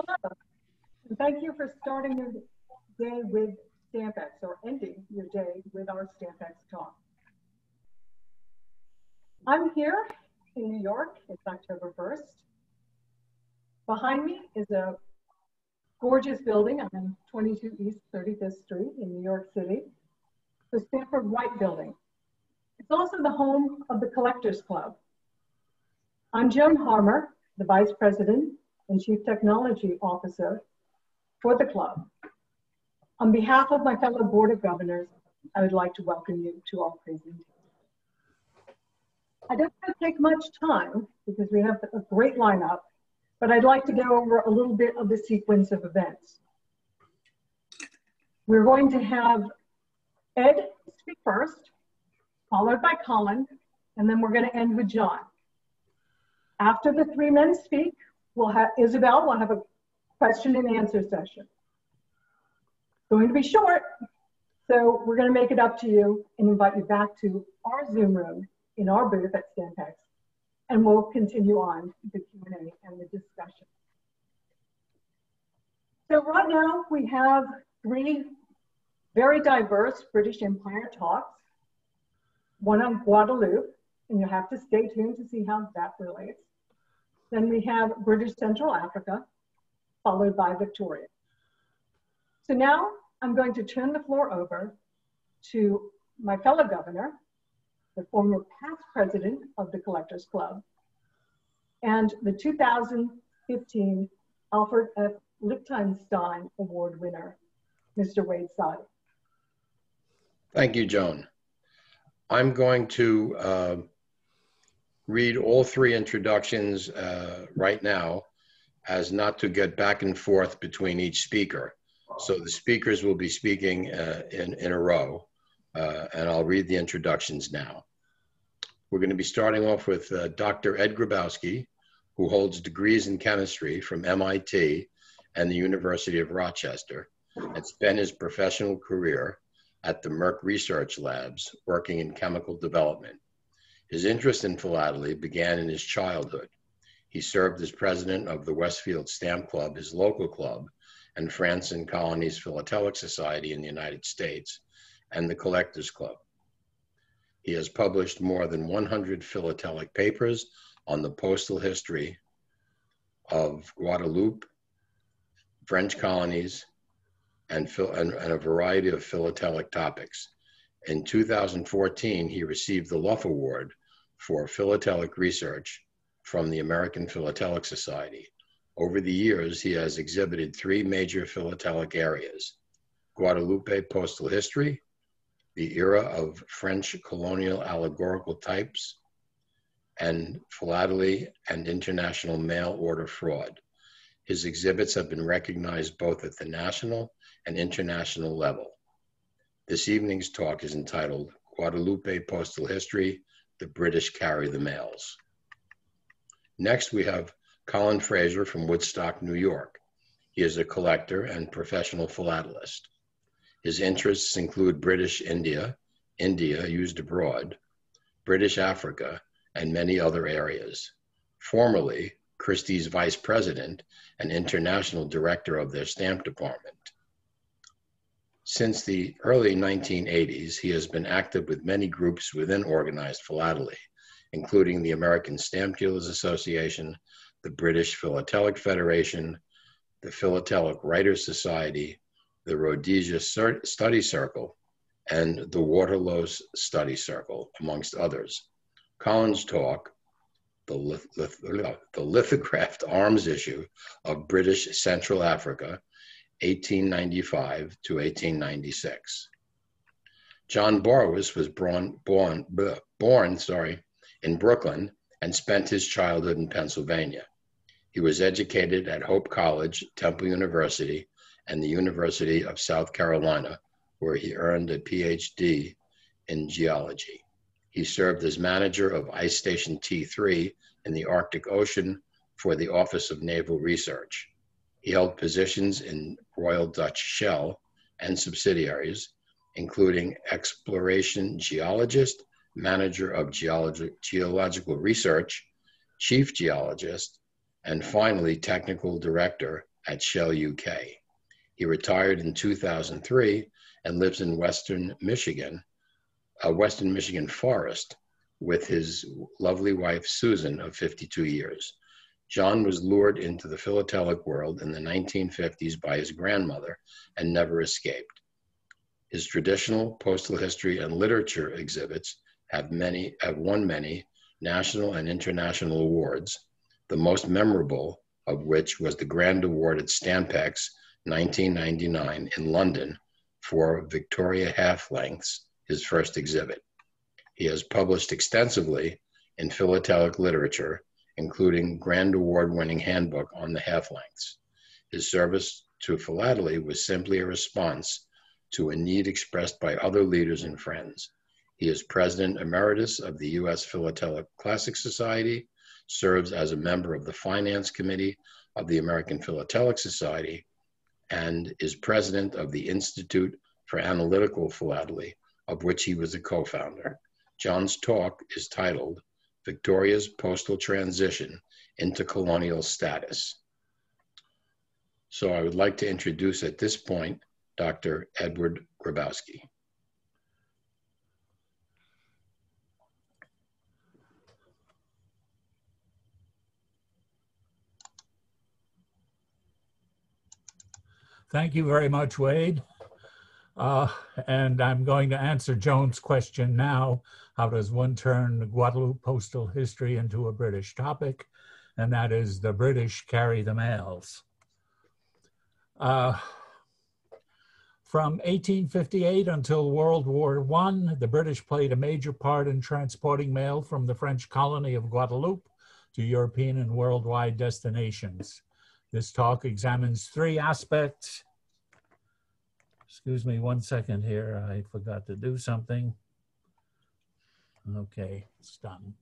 Hello, and thank you for starting your day with StampX, or ending your day with our StampX talk. I'm here in New York. It's October 1st. Behind me is a gorgeous building on 22 East 35th Street in New York City, the Stanford White Building. It's also the home of the Collectors Club. I'm Joan Harmer, the Vice President and Chief Technology Officer for the club. On behalf of my fellow Board of Governors, I would like to welcome you to our presentation. I don't want to take much time because we have a great lineup, but I'd like to go over a little bit of the sequence of events. We're going to have Ed speak first, followed by Colin, and then we're going to end with John. After the three men speak, Isabel will have a question and answer session. It's going to be short, so we're going to make it up to you and invite you back to our Zoom room in our booth at StampX, and we'll continue on the Q&A and the discussion. So right now we have three very diverse British Empire talks, one on Guadeloupe, and you'll have to stay tuned to see how that relates. Then we have British Central Africa, followed by Victoria. So now I'm going to turn the floor over to my fellow governor, the former past president of the Collectors Club, and the 2015 Alfred F. Lichtenstein Award winner, Mr. Wade Sadi. Thank you, Joan. I'm going to read all three introductions right now, as not to get back and forth between each speaker. So the speakers will be speaking in a row, and I'll read the introductions now. We're going to be starting off with Dr. Ed Grabowski, who holds degrees in chemistry from MIT and the University of Rochester, and spent his professional career at the Merck Research Labs, working in chemical development. His interest in philately began in his childhood. He served as president of the Westfield Stamp Club, his local club, and France and Colonies Philatelic Society in the United States, and the Collectors Club. He has published more than 100 philatelic papers on the postal history of Guadeloupe, French colonies, and a variety of philatelic topics. In 2014, he received the Luff Award for philatelic research from the American Philatelic Society. Over the years, he has exhibited three major philatelic areas: Guadeloupe postal history, the era of French colonial allegorical types, and philately and international mail order fraud. His exhibits have been recognized both at the national and international level. This evening's talk is entitled Guadeloupe Postal History, The British Carry the Mails. Next, we have Colin Fraser from Woodstock, New York. He is a collector and professional philatelist. His interests include British India, India used abroad, British Africa, and many other areas. Formerly, Christie's vice president and international director of their stamp department. Since the early 1980s, he has been active with many groups within organized philately, including the American Stamp Dealers Association, the British Philatelic Federation, the Philatelic Writers Society, the Rhodesia Study Circle, and the Waterloo Study Circle, amongst others. Colin's talk, the lithographed arms issue of British Central Africa, 1895 to 1896. John Barwis was born in Brooklyn and spent his childhood in Pennsylvania. He was educated at Hope College, Temple University, and the University of South Carolina, where he earned a PhD in geology. He served as manager of Ice Station T3 in the Arctic Ocean for the Office of Naval Research. He held positions in Royal Dutch Shell and subsidiaries, including exploration geologist, manager of geological research, chief geologist, and finally technical director at Shell, UK. He retired in 2003 and lives in Western Michigan forest with his lovely wife, Susan, of 52 years. John was lured into the philatelic world in the 1950s by his grandmother and never escaped. His traditional postal history and literature exhibits have won many national and international awards, the most memorable of which was the Grand Award at Stampex 1999 in London for Victoria Half-Lengths, his first exhibit. He has published extensively in philatelic literature, including Grand Award-winning Handbook on the Half-Lengths. His service to philately was simply a response to a need expressed by other leaders and friends. He is President Emeritus of the U.S. Philatelic Classic Society, serves as a member of the Finance Committee of the American Philatelic Society, and is President of the Institute for Analytical Philately, of which he was a co-founder. John's talk is titled Victoria's Postal Transition into Colonial Status. So I would like to introduce at this point Dr. Edward Grabowski. Thank you very much, Wade. And I'm going to answer Joan's question now. How does one turn Guadeloupe postal history into a British topic? And that is, the British carry the mails. From 1858 until World War I, the British played a major part in transporting mail from the French colony of Guadeloupe to European and worldwide destinations. This talk examines three aspects. Excuse me 1 second here, I forgot to do something. Okay, it's done.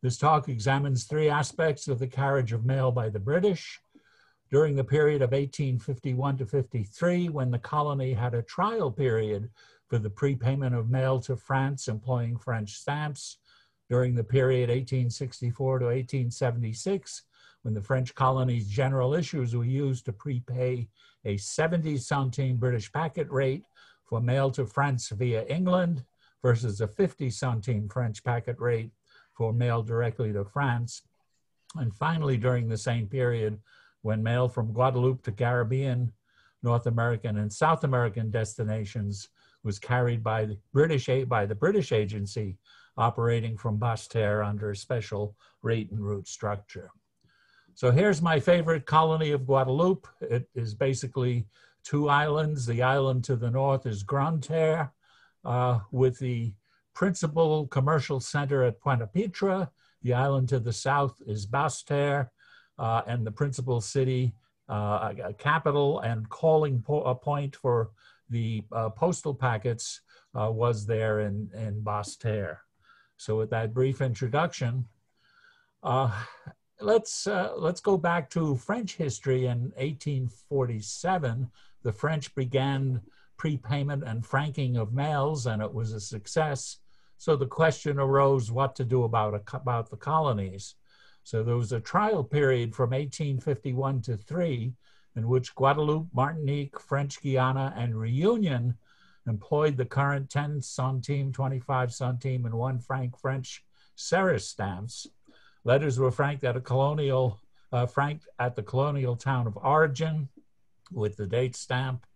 This talk examines three aspects of the carriage of mail by the British during the period of 1851 to 53, when the colony had a trial period for the prepayment of mail to France employing French stamps. During the period 1864 to 1876, when the French colony's general issues were used to prepay a 70-centime British packet rate for mail to France via England versus a 50-centime French packet rate for mail directly to France. And finally, during the same period, when mail from Guadeloupe to Caribbean, North American, and South American destinations was carried by the British agency operating from Basse-Terre under a special rate and route structure. So here's my favorite colony of Guadeloupe. It is basically two islands. The island to the north is Grande-Terre, with the principal commercial center at Pointe-à-Pitre. The island to the south is Basse-Terre, and the principal city, capital and calling point for the postal packets was there in Basse-Terre. So with that brief introduction, let's go back to French history. In 1847, the French began prepayment and franking of mails, and it was a success. So the question arose what to do about the colonies. So there was a trial period from 1851 to 3 in which Guadeloupe, Martinique, French Guiana, and Reunion employed the current 10 centime, 25 centime, and 1 franc French Ceres stamps. Letters were franked at the colonial town of origin with the date stamp.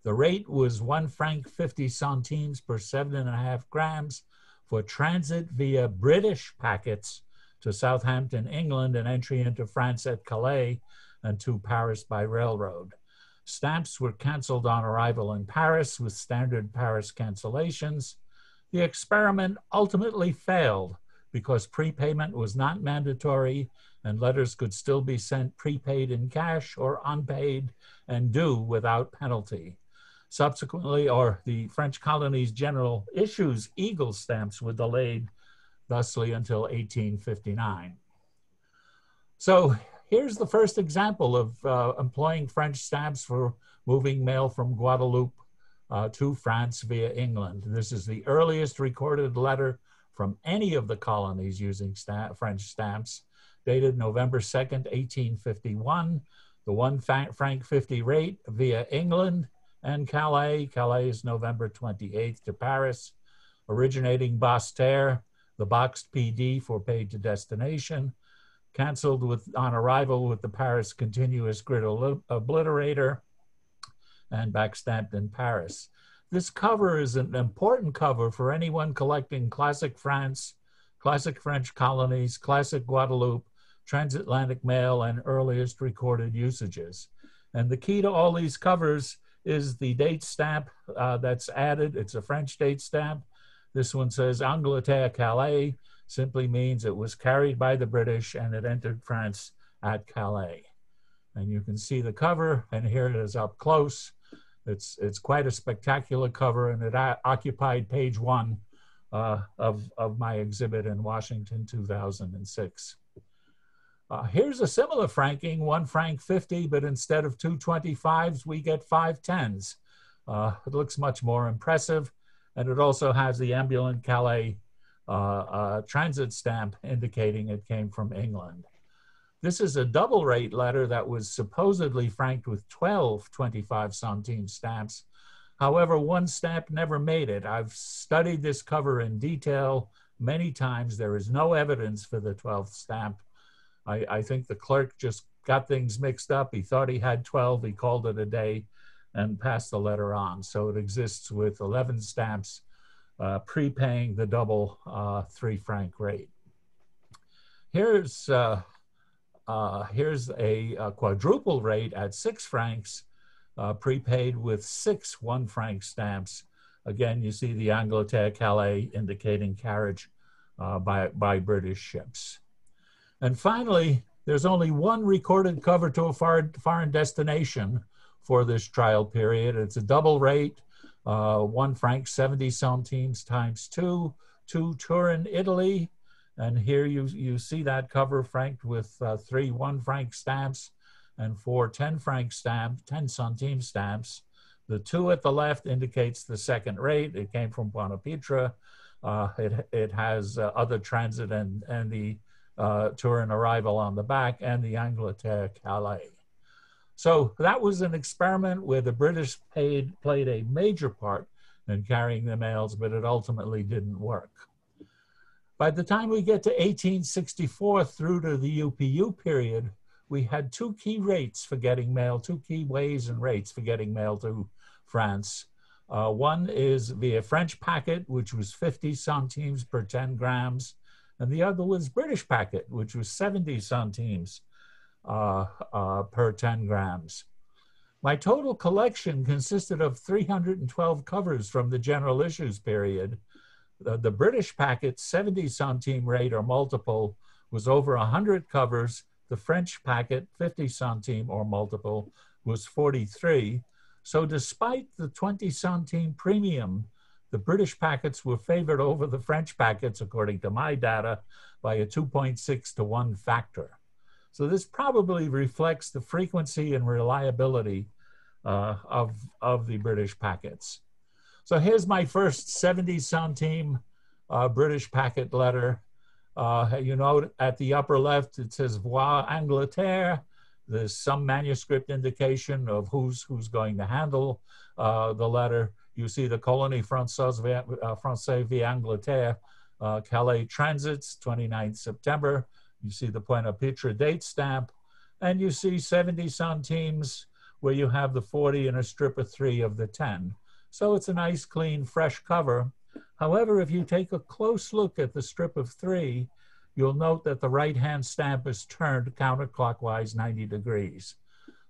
The rate was 1 franc 50 centimes per 7.5 grams for transit via British packets to Southampton, England, and entry into France at Calais and to Paris by railroad. Stamps were canceled on arrival in Paris with standard Paris cancellations. The experiment ultimately failed because prepayment was not mandatory and letters could still be sent prepaid in cash or unpaid and due without penalty. Subsequently, the French colony's general issues Eagle stamps were delayed thusly until 1859. So here's the first example of employing French stamps for moving mail from Guadeloupe to France via England. This is the earliest recorded letter from any of the colonies using French stamps, dated November 2nd, 1851. The £1 50 rate via England and Calais. Calais is November 28th to Paris. Originating Basse-Terre, the boxed PD for paid to destination. Canceled on arrival with the Paris continuous grid obliterator, and backstamped in Paris. This cover is an important cover for anyone collecting classic France, classic French colonies, classic Guadeloupe, transatlantic mail, and earliest recorded usages. And the key to all these covers is the date stamp that's added. It's a French date stamp. This one says Angleterre Calais, simply means it was carried by the British and it entered France at Calais. And you can see the cover, and here it is up close. It's quite a spectacular cover, and it occupied page 1 of my exhibit in Washington, 2006. Here's a similar franking, £1 50, but instead of 2 25s, we get 5 10s. It looks much more impressive, and it also has the ambulant Calais transit stamp indicating it came from England. This is a double rate letter that was supposedly franked with 12 25-centime stamps. However, one stamp never made it. I've studied this cover in detail many times. There is no evidence for the 12th stamp. I think the clerk just got things mixed up. He thought he had 12, he called it a day and passed the letter on. So it exists with 11 stamps prepaying the double £3 rate. Here's a quadruple rate at 6 francs, prepaid with 6 £1 stamps. Again, you see the Angleterre Calais indicating carriage by British ships. And finally, there's only one recorded cover to a foreign destination for this trial period. It's a double rate, £1 70 centimes times 2 to Turin, Italy. And here you see that cover franked with 3 £1 stamps and 4 10 centime stamps. The 2 at the left indicates the second rate. It came from Buona-Pietra. It has other transit and the Turin arrival on the back, and the Angleterre Calais. So that was an experiment where the British played a major part in carrying the mails, but it ultimately didn't work. By the time we get to 1864 through to the UPU period, we had 2 key rates for getting mail, 2 key ways and rates for getting mail to France. One is via French packet, which was 50 centimes per 10 grams, and the other was British packet, which was 70 centimes per 10 grams. My total collection consisted of 312 covers from the general issues period. The British packet 70 centime rate or multiple was over 100 covers. The French packet 50 centime or multiple was 43. So despite the 20 centime premium, the British packets were favored over the French packets, according to my data, by a 2.6 to 1 factor. So this probably reflects the frequency and reliability of the British packets. So here's my first 70 centime British packet letter. You note at the upper left, it says Voix Angleterre. There's some manuscript indication of who's going to handle the letter. You see the Colony Française via Angleterre, Calais transits, 29th September. You see the Buona-Pietra date stamp, and you see 70 centimes where you have the 40 and a strip of 3 of the 10. So it's a nice, clean, fresh cover. However, if you take a close look at the strip of 3, you'll note that the right-hand stamp is turned counterclockwise 90 degrees.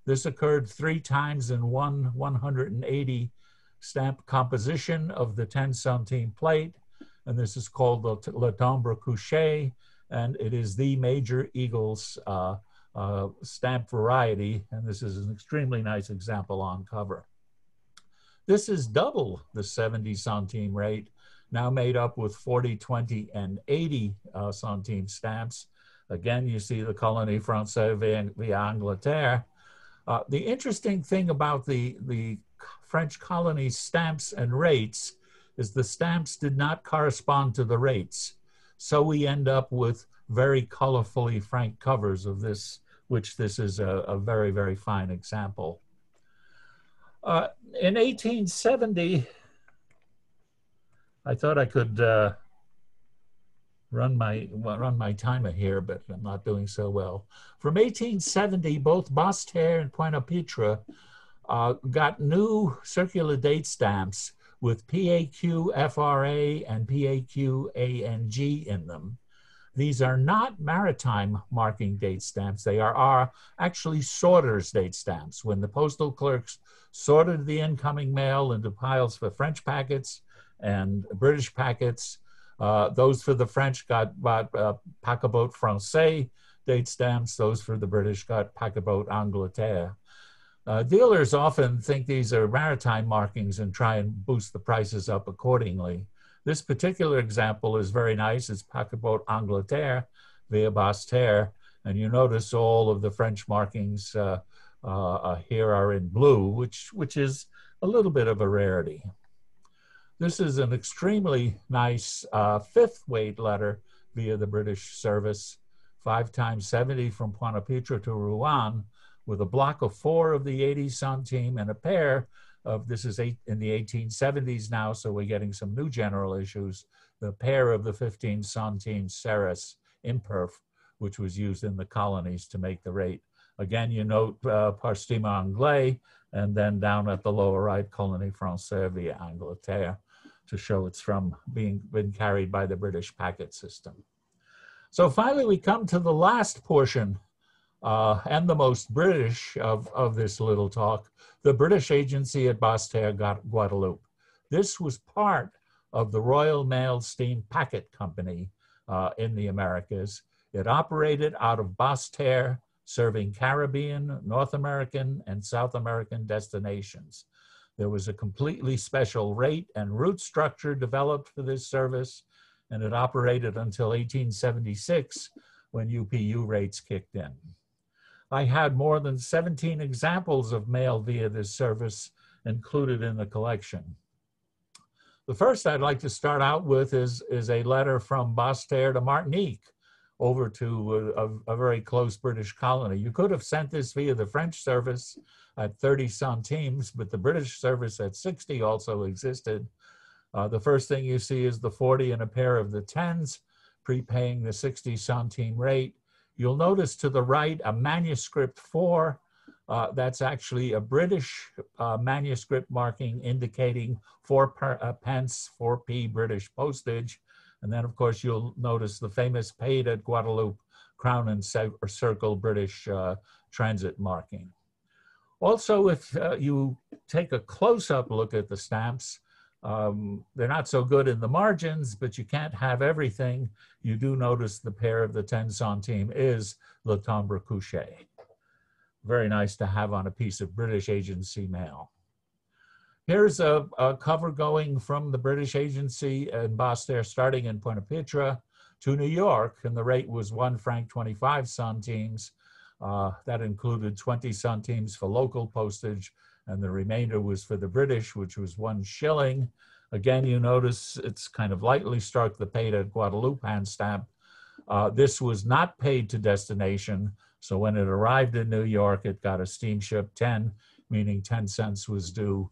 This occurred 3 times in one 180 stamp composition of the 10 centime plate, and this is called the Le Timbre Couché, and it is the Major Eagles stamp variety, and this is an extremely nice example on cover. This is double the 70 centime rate, now made up with 40, 20, and 80 centime stamps. Again, you see the Colonie Française via Angleterre. The interesting thing about the French colony stamps and rates is the stamps did not correspond to the rates. So we end up with very colorfully franked covers of this which this is a very, very fine example. In 1870, I thought I could run my timer here, but I'm not doing so well. From 1870, both Basseterre and Pointe-à-Pitre got new circular date stamps with PAQ FRA and PAQ ANG in them. These are not maritime marking date stamps. They are actually sorters date stamps. When the postal clerks sorted the incoming mail into piles for French packets and British packets, those for the French got paquebot français date stamps. Those for the British got paquebot Angleterre. Dealers often think these are maritime markings and try and boost the prices up accordingly. This particular example is very nice. It's paquebot Angleterre via Basseterre, and you notice all of the French markings here are in blue, which is a little bit of a rarity. This is an extremely nice fifth weight letter via the British service, 5 times 70 from Pointe-à-Pitre to Rouen, with a block of 4 of the 80 centimes and a pair of, this is in the 1870s now, so we're getting some new general issues, the pair of the 15 centimes Ceres imperf, which was used in the colonies to make the rate. Again, you note par stime anglais, and then down at the lower right, Colonie Française via Angleterre, to show it's from been carried by the British packet system. So finally, we come to the last portion and the most British of this little talk, the British agency at Basseterre, Guadeloupe. This was part of the Royal Mail Steam Packet Company in the Americas. It operated out of Basseterre, serving Caribbean, North American, and South American destinations. There was a completely special rate and route structure developed for this service, and it operated until 1876 when UPU rates kicked in. I had more than 17 examples of mail via this service included in the collection. The first I'd like to start out with is a letter from Basseterre to Martinique over to a very close British colony. You could have sent this via the French service at 30 centimes, but the British service at 60 also existed. The first thing you see is the 40 and a pair of the 10s, prepaying the 60 centime rate. You'll notice to the right a manuscript 4. That's actually a British manuscript marking indicating 4 pence, 4p British postage. And then, of course, you'll notice the famous paid at Guadeloupe crown and circle British transit marking. Also, if you take a close-up look at the stamps, they're not so good in the margins, but you can't have everything. You do notice the pair of the 10 centimes is Le Timbre Couché. Very nice to have on a piece of British agency mail. Here's a cover going from the British agency in Basseterre, starting in Pointe-à-Pitre to New York, and the rate was 1 franc 25 centimes. That included 20 centimes for local postage, and the remainder was for the British, which was 1 shilling. Again, you notice it's kind of lightly struck, the paid at Guadeloupe hand stamp. This was not paid to destination, so when it arrived in New York, it got a steamship 10, meaning 10 cents was due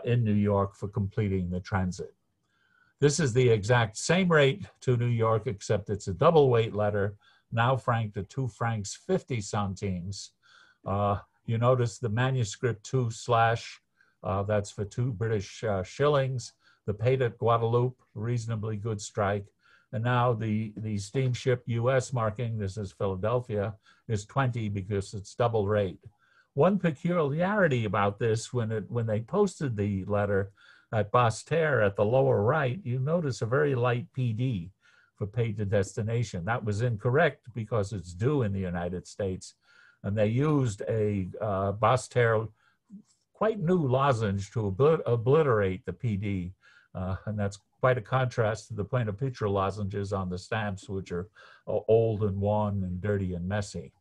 in New York for completing the transit. This is the exact same rate to New York, except it's a double weight letter, now franked at 2 francs 50 centimes. You notice the manuscript 2 slash, that's for 2 British shillings. The paid at Guadeloupe, reasonably good strike. And now the steamship US marking, this is Philadelphia, is 20 because it's double rate. One peculiarity about this, when they posted the letter at Basseterre at the lower right, you notice a very light PD for paid to destination. That was incorrect because it's due in the United States. And they used a Basseterre quite new lozenge to obliterate the PD. And that's quite a contrast to the Pointe-à-Pitre lozenges on the stamps, which are old and worn and dirty and messy.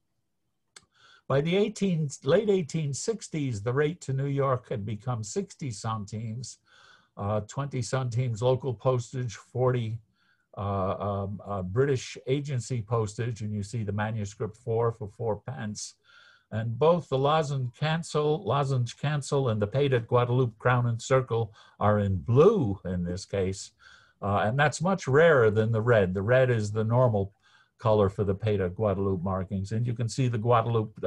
By the late 1860s, the rate to New York had become 60 centimes, 20 centimes local postage, 40 British agency postage, and you see the manuscript 4 for 4 pence. And both the lozenge cancel and the paid at Guadeloupe crown and circle are in blue in this case. And that's much rarer than the red. The red is the normal color for the paid at Guadeloupe markings. And you can see the Guadeloupe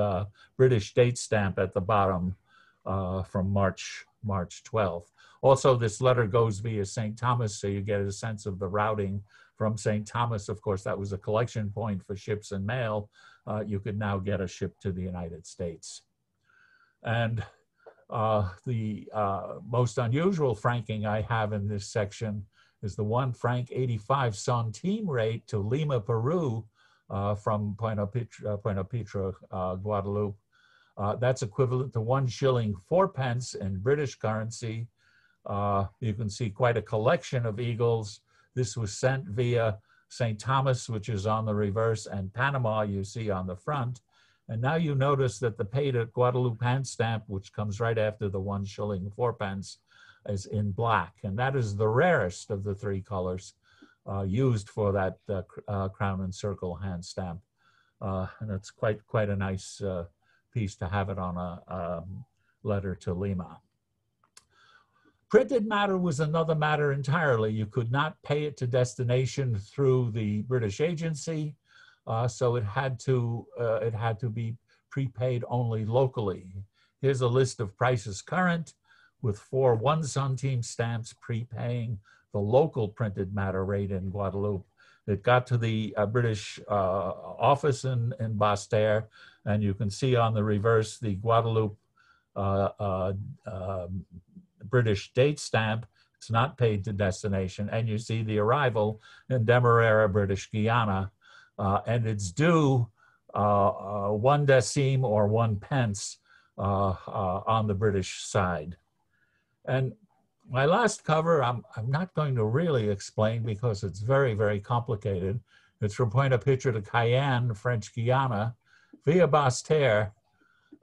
British date stamp at the bottom from March 12th. Also, this letter goes via St. Thomas, so you get a sense of the routing from St. Thomas. Of course, that was a collection point for ships and mail. You could now get a ship to the United States. And the most unusual franking I have in this section is the 1 franc 85 centime rate to Lima, Peru, from Pointe-à-Pitre, Guadeloupe. That's equivalent to 1 shilling 4 pence in British currency. You can see quite a collection of eagles. This was sent via St. Thomas, which is on the reverse, and Panama you see on the front. And now you notice that the paid at Guadeloupe hand stamp, which comes right after the 1 shilling 4 pence, is in black. And that is the rarest of the 3 colors used for that crown and circle hand stamp. And it's quite a nice piece to have it on a letter to Lima. Printed matter was another matter entirely. You could not pay it to destination through the British agency, so it had to be prepaid only locally. Here's a list of prices current, with 4 1 centime stamps prepaying the local printed matter rate in Guadeloupe. It got to the British office in Basse-Terre, and you can see on the reverse the Guadeloupe British date stamp. It's not paid to destination. And you see the arrival in Demerara, British Guiana, and it's due 1 decime or 1 pence on the British side. And my last cover, I'm not going to really explain because it's very, very complicated. It's from Pointe-à-Pitre to Cayenne, French Guiana, via Basse-Terre,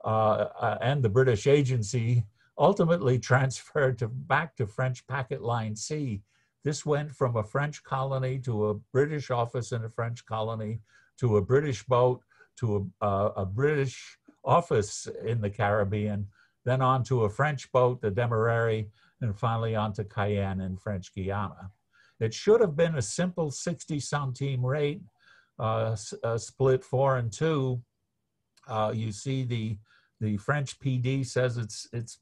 and the British agency ultimately transferred back to French Packet Line C. This went from a French colony to a British office in a French colony to a British boat to a British office in the Caribbean, then on to a French boat, the Demerara, and finally on to Cayenne in French Guiana. It should have been a simple 60 centime rate, split 4 and 2. You see the French PD says it's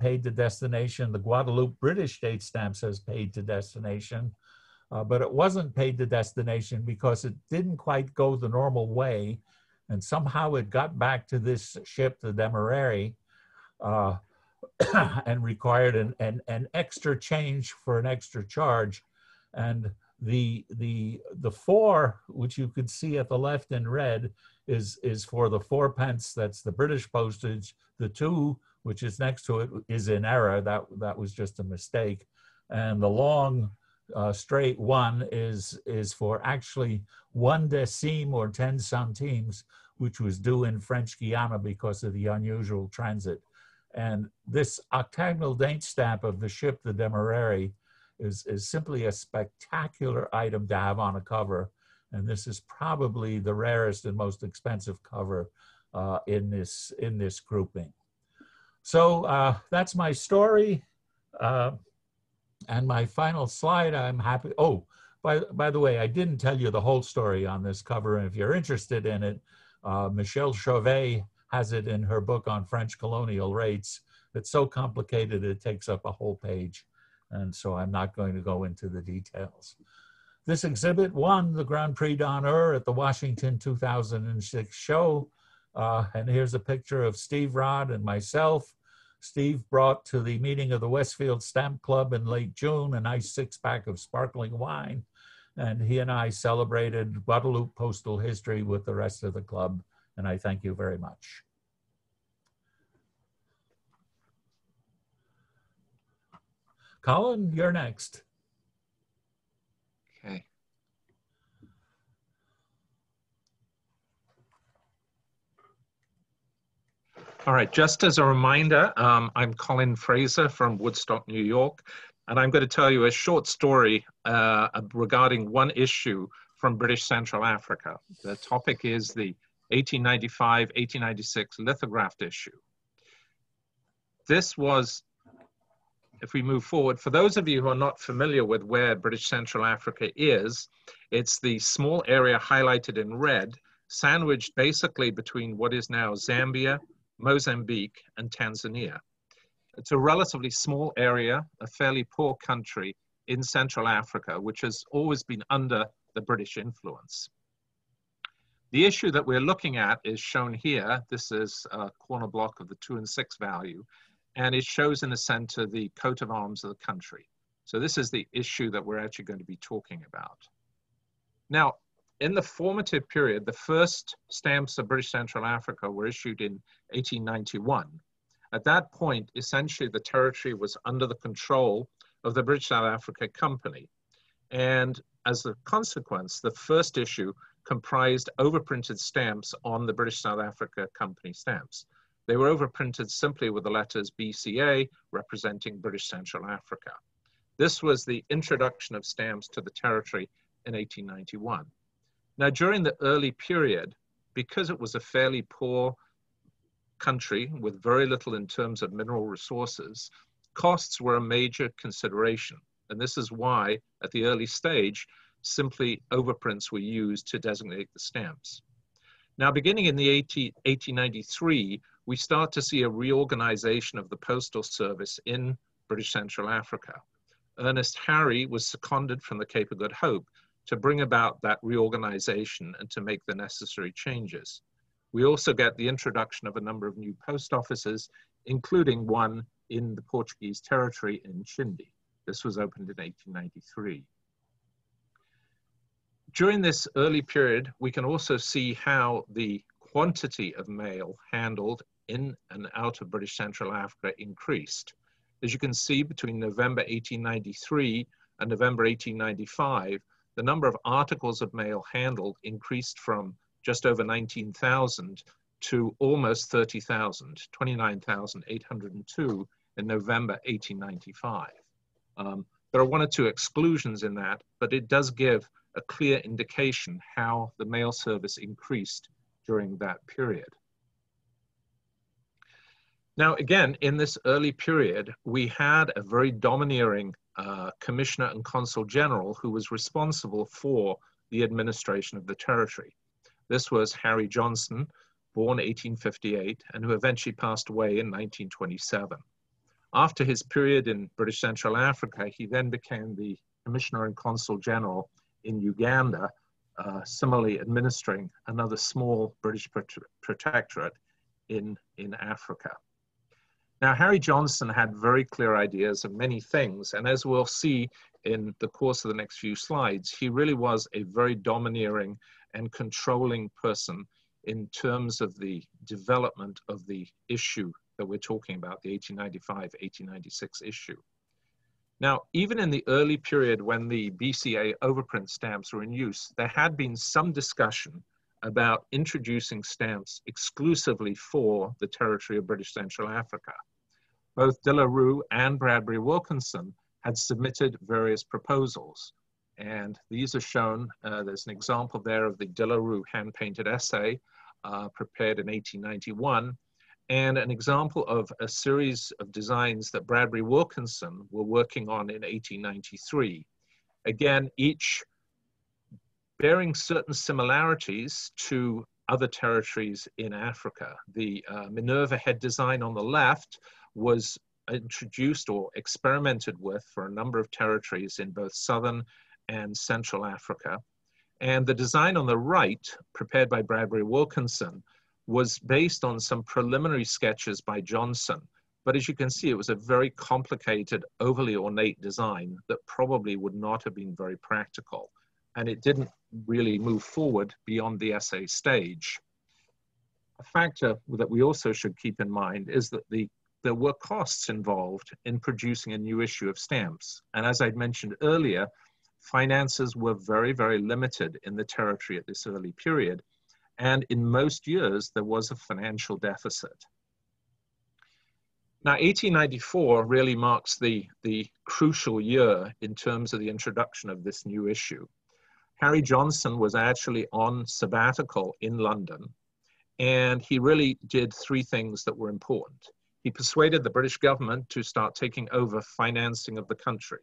paid to destination. The Guadeloupe British date stamp says paid to destination, but it wasn't paid to destination because it didn't quite go the normal way, and somehow it got back to this ship, the Demerara, and required an extra change for an extra charge. And the 4, which you could see at the left in red, is for the 4 pence. That's the British postage. The 2, which is next to it, is in error. That was just a mistake. And the long straight 1 is for actually 1 decime or 10 centimes, which was due in French Guiana because of the unusual transit. And this octagonal date stamp of the ship, the Demerara, is simply a spectacular item to have on a cover. And this is probably the rarest and most expensive cover in this grouping. So that's my story. And my final slide, I'm happy. Oh, by the way, I didn't tell you the whole story on this cover. And if you're interested in it, Michelle Chauvet has it in her book on French colonial rates. It's so complicated, it takes up a whole page. And so I'm not going to go into the details. This exhibit won the Grand Prix d'Honneur at the Washington 2006 show. And here's a picture of Steve Rod and myself. Steve brought to the meeting of the Westfield Stamp Club in late June a nice 6-pack of sparkling wine. And he and I celebrated Guadeloupe postal history with the rest of the club. And I thank you very much. Colin, you're next. Okay. All right, just as a reminder, I'm Colin Fraser from Woodstock, New York. And I'm going to tell you a short story regarding one issue from British Central Africa. The topic is the 1895-1896 lithographed issue. This was, if we move forward, for those of you who are not familiar with where British Central Africa is, it's the small area highlighted in red, sandwiched basically between what is now Zambia, Mozambique, and Tanzania. It's a relatively small area, a fairly poor country in Central Africa, which has always been under the British influence. The issue that we're looking at is shown here. This is a corner block of the 2 and 6 value, and it shows in the center the coat of arms of the country. So this is the issue that we're actually going to be talking about. Now, in the formative period, the first stamps of British Central Africa were issued in 1891. At that point, essentially the territory was under the control of the British South Africa Company. And as a consequence, the first issue comprised overprinted stamps on the British South Africa Company stamps. They were overprinted simply with the letters BCA representing British Central Africa. This was the introduction of stamps to the territory in 1891. Now, during the early period, because it was a fairly poor country with very little in terms of mineral resources, costs were a major consideration. And this is why, at the early stage, simply overprints were used to designate the stamps. Now, beginning in the 1893, we start to see a reorganization of the postal service in British Central Africa. Ernest Harry was seconded from the Cape of Good Hope to bring about that reorganization and to make the necessary changes. We also get the introduction of a number of new post offices, including one in the Portuguese territory in Chindi. This was opened in 1893. During this early period, we can also see how the quantity of mail handled in and out of British Central Africa increased. As you can see, between November 1893 and November 1895, the number of articles of mail handled increased from just over 19,000 to almost 30,000, 29,802 in November 1895. There are one or two exclusions in that, but it does give a clear indication how the mail service increased during that period. Now, again, in this early period, we had a very domineering Commissioner and Consul General who was responsible for the administration of the territory. This was Harry Johnson, born 1858, and who eventually passed away in 1927. After his period in British Central Africa, he then became the Commissioner and Consul General in Uganda, similarly administering another small British protectorate in Africa. Now, Harry Johnson had very clear ideas of many things, and as we'll see in the course of the next few slides, he really was a very domineering and controlling person in terms of the development of the issue that we're talking about, the 1895-1896 issue. Now, even in the early period when the BCA overprint stamps were in use, there had been some discussion about introducing stamps exclusively for the territory of British Central Africa. Both De La Rue and Bradbury Wilkinson had submitted various proposals, and these are shown. There's an example there of the De La Rue hand-painted essay prepared in 1891, and an example of a series of designs that Bradbury Wilkinson were working on in 1893. Again, each bearing certain similarities to other territories in Africa. The Minerva head design on the left was introduced or experimented with for a number of territories in both Southern and Central Africa. And the design on the right, prepared by Bradbury Wilkinson, was based on some preliminary sketches by Johnson. But as you can see, it was a very complicated, overly ornate design that probably would not have been very practical. And it didn't really move forward beyond the essay stage. A factor that we also should keep in mind is that there were costs involved in producing a new issue of stamps. And as I'd mentioned earlier, finances were very, very limited in the territory at this early period. And in most years, there was a financial deficit. Now, 1894 really marks the crucial year in terms of the introduction of this new issue. Harry Johnson was actually on sabbatical in London, and he really did three things that were important. He persuaded the British government to start taking over financing of the country.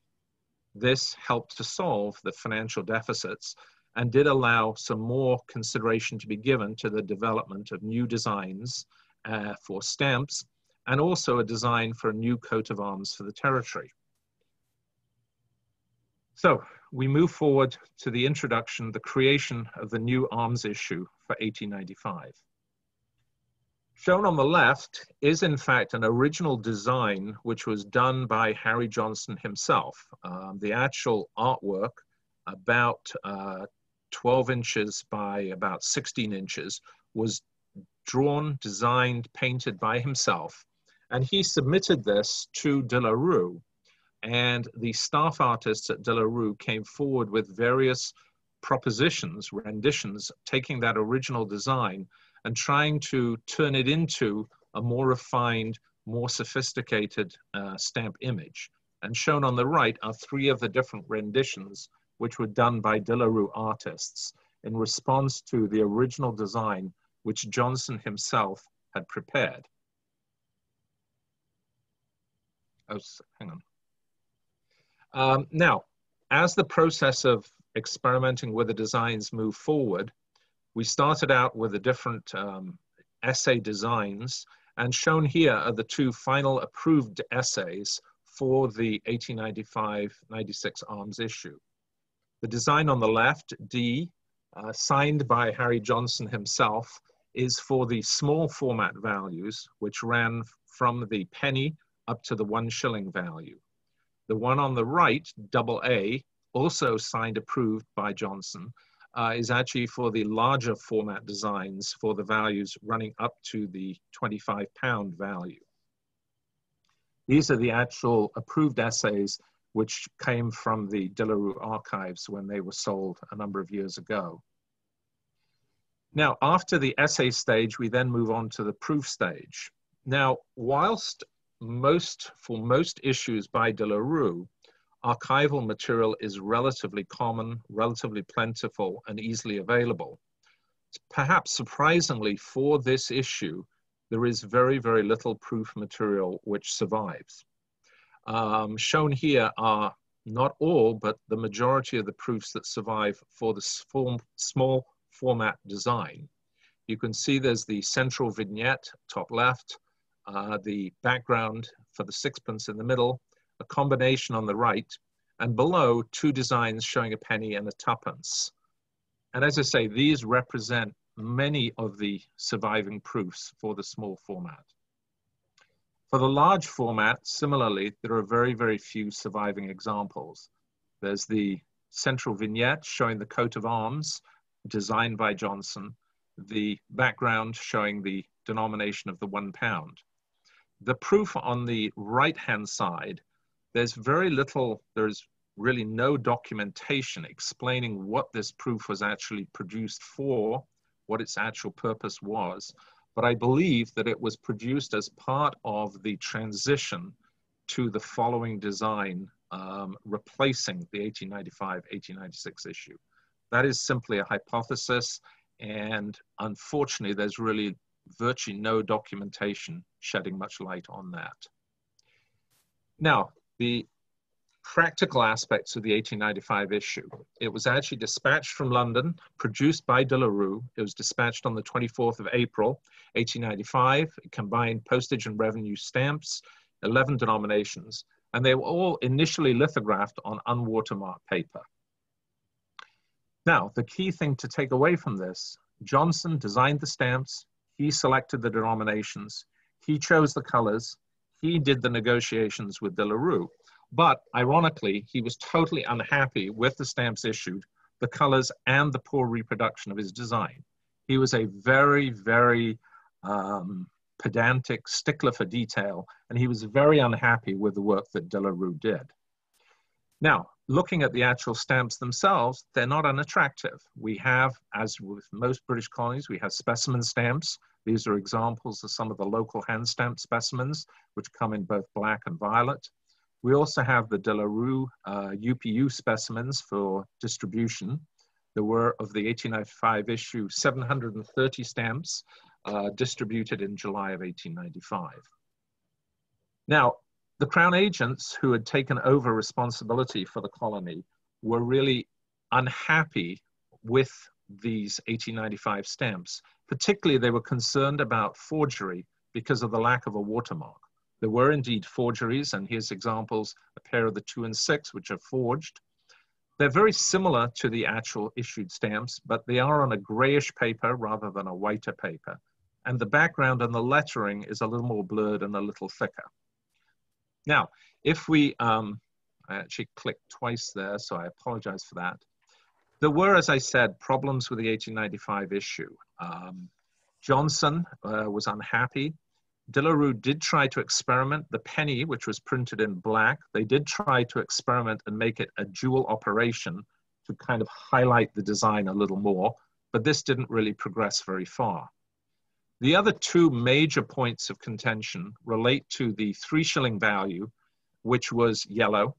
This helped to solve the financial deficits and did allow some more consideration to be given to the development of new designs for stamps, and also a design for a new coat of arms for the territory. So we move forward to the introduction, the creation of the new arms issue for 1895. Shown on the left is in fact an original design which was done by Harry Johnson himself. The actual artwork, about 12 inches by about 16 inches, was drawn, designed, painted by himself. And he submitted this to De La Rue, and the staff artists at De La Rue came forward with various propositions, renditions, taking that original design and trying to turn it into a more refined, more sophisticated stamp image. And shown on the right are three of the different renditions which were done by De La Rue artists in response to the original design which Johnson himself had prepared. Oh, hang on. Now, as the process of experimenting with the designs moved forward, we started out with the different essay designs, and shown here are the two final approved essays for the 1895-96 arms issue. The design on the left, D, signed by Harry Johnson himself, is for the small format values, which ran from the penny up to the 1 shilling value. The one on the right, double A, also signed approved by Johnson, is actually for the larger format designs for the values running up to the £25 value. These are the actual approved essays which came from the De La Rue archives when they were sold a number of years ago. Now, after the essay stage, we then move on to the proof stage. Now, whilst for most issues by De La Rue, archival material is relatively common, relatively plentiful, and easily available, perhaps surprisingly for this issue, there is very, very little proof material which survives. Shown here are not all, but the majority of the proofs that survive for the small format design. You can see there's the central vignette, top left, the background for the sixpence in the middle, a combination on the right, and below two designs showing a penny and a tuppence. And as I say, these represent many of the surviving proofs for the small format. For the large format, similarly, there are very, very few surviving examples. There's the central vignette showing the coat of arms designed by Johnson, the background showing the denomination of the £1. The proof on the right-hand side, there's really no documentation explaining what this proof was actually produced for, what its actual purpose was. But I believe that it was produced as part of the transition to the following design, replacing the 1895-1896 issue. That is simply a hypothesis, and unfortunately, there's really virtually no documentation shedding much light on that. Now, the practical aspects of the 1895 issue. It was actually dispatched from London, produced by De La Rue. It was dispatched on the 24th of April, 1895. It combined postage and revenue stamps, 11 denominations, and they were all initially lithographed on unwatermarked paper. Now, the key thing to take away from this, Johnson designed the stamps, he selected the denominations, he chose the colors, he did the negotiations with De La Rue. But ironically, he was totally unhappy with the stamps issued, the colors, and the poor reproduction of his design. He was a very, very pedantic stickler for detail, and he was very unhappy with the work that De La Rue did. Now, looking at the actual stamps themselves, they're not unattractive. We have, as with most British colonies, we have specimen stamps. These are examples of some of the local hand stamped specimens, which come in both black and violet. We also have the De La Rue UPU specimens for distribution. There were, of the 1895 issue, 730 stamps distributed in July of 1895. Now, the Crown agents who had taken over responsibility for the colony were really unhappy with these 1895 stamps. Particularly, they were concerned about forgery because of the lack of a watermark. There were indeed forgeries, and here's examples, a pair of the 2 and 6, which are forged. They're very similar to the actual issued stamps, but they are on a grayish paper rather than a whiter paper. And the background and the lettering is a little more blurred and a little thicker. Now, if we, I actually clicked twice there, so I apologize for that. There were, as I said, problems with the 1895 issue. Johnson was unhappy. De La Rue did try to experiment. The penny, which was printed in black, they did try to experiment and make it a dual operation to kind of highlight the design a little more, but this didn't really progress very far. The other two major points of contention relate to the 3-shilling value, which was yellow,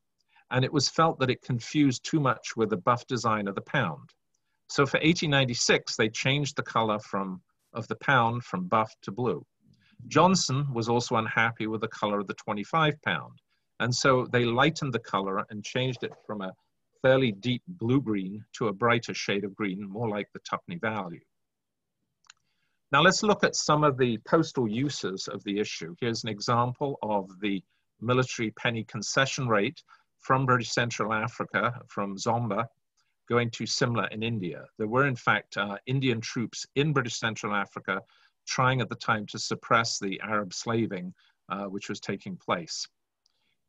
and it was felt that it confused too much with the buff design of the pound. So for 1896, they changed the color of the pound from buff to blue. Johnson was also unhappy with the color of the 25 pound, and so they lightened the color and changed it from a fairly deep blue-green to a brighter shade of green, more like the tuppenny value. Now let's look at some of the postal uses of the issue. Here's an example of the military penny concession rate from British Central Africa, from Zomba, going to Simla in India. There were in fact Indian troops in British Central Africa trying at the time to suppress the Arab slaving which was taking place.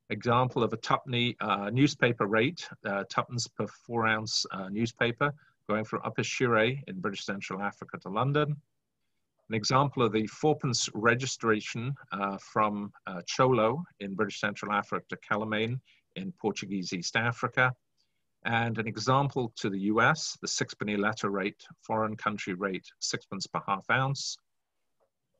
Example of a tuppenny newspaper rate, tuppence per 4-ounce newspaper going from Upper Shire in British Central Africa to London. An example of the 4-pence registration from Cholo in British Central Africa to Calamane in Portuguese East Africa. And an example to the US, the 6-penny letter rate, foreign country rate, 6-pence per ½ ounce.